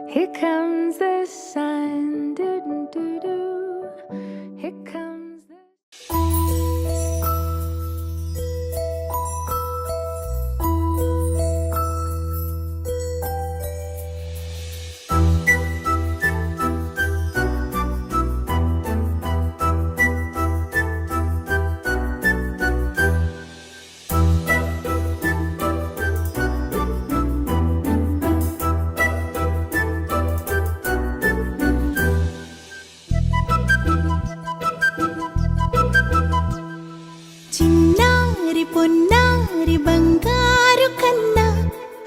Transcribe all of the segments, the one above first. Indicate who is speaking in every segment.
Speaker 1: Here comes the sun, doo doo doo doo. Here comes the
Speaker 2: చిన్నారి పొన్నారి బంగారు కన్నా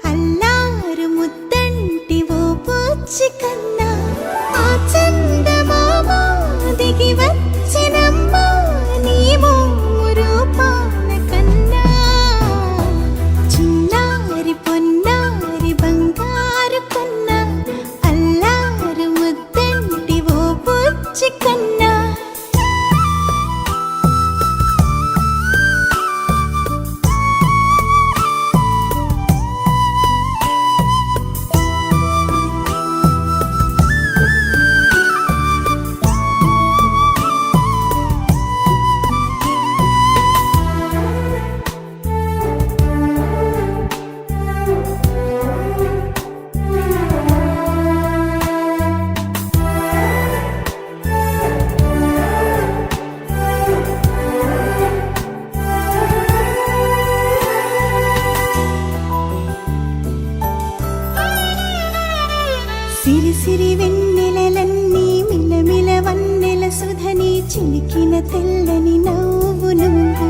Speaker 2: అల్లారు ముద్దంటి ఓ పూచి కన్నా ఆ చందమామ దిగి వచ్చినమ్మ నీ మోము రూపాల కన్నా చిన్నారి పొన్నారి బంగారు కన్నా అల్లారు ముద్దంటి ఓ పూచి కన్నా సిరి సిరి వెన్నెలలన్నీ మిలమిల వన్నెల సుధని చిలికిన తెల్లని నవ్వు నువ్వు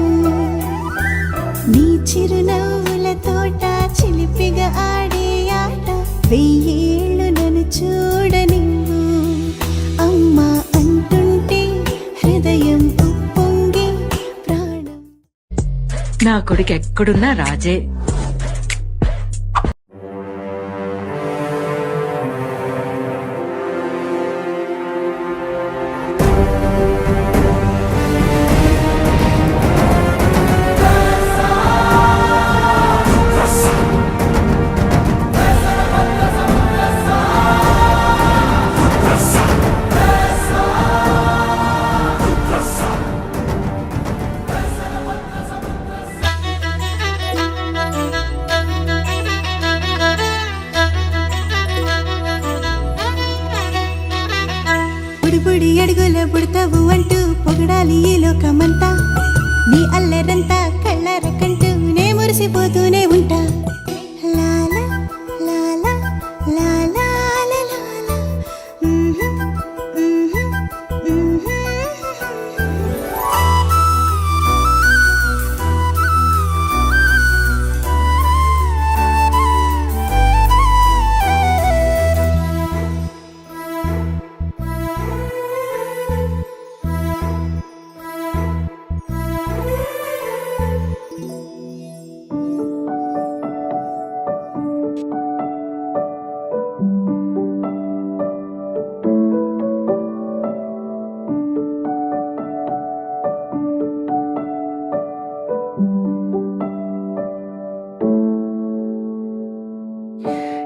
Speaker 2: నీ చిరునవ్వుల తోట చిలిపిగా ఆడే ఆట వెయ్యేళ్ళు నన్ను చూడ నువ్వు అమ్మా అంటుంటే హృదయం ఉప్పొంగి ప్రాణం.
Speaker 3: నా కొడుకు ఎక్కడున్నా రాజే.
Speaker 2: బుడి అడుగుల బుడతావు అంటూ పొగడాలి ఈ లోకమంతా నీ అల్లరంతా కళ్ళారకంటూ నే మురిసిపోతూనే ఉంటా లాలా లాలా లాలా లాలా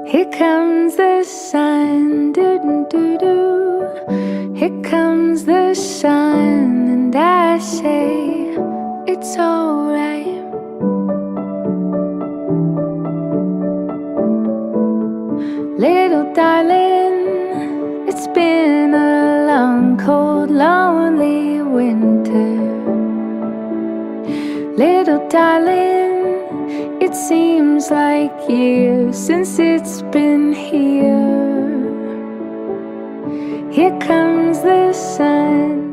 Speaker 1: Here comes the sun, doo doo doo doo. Here comes the sun, and I say it's alright. Little darling, it's been a long, cold, lonely winter. Little darling, it seems like years since it's been here. Here comes the sun.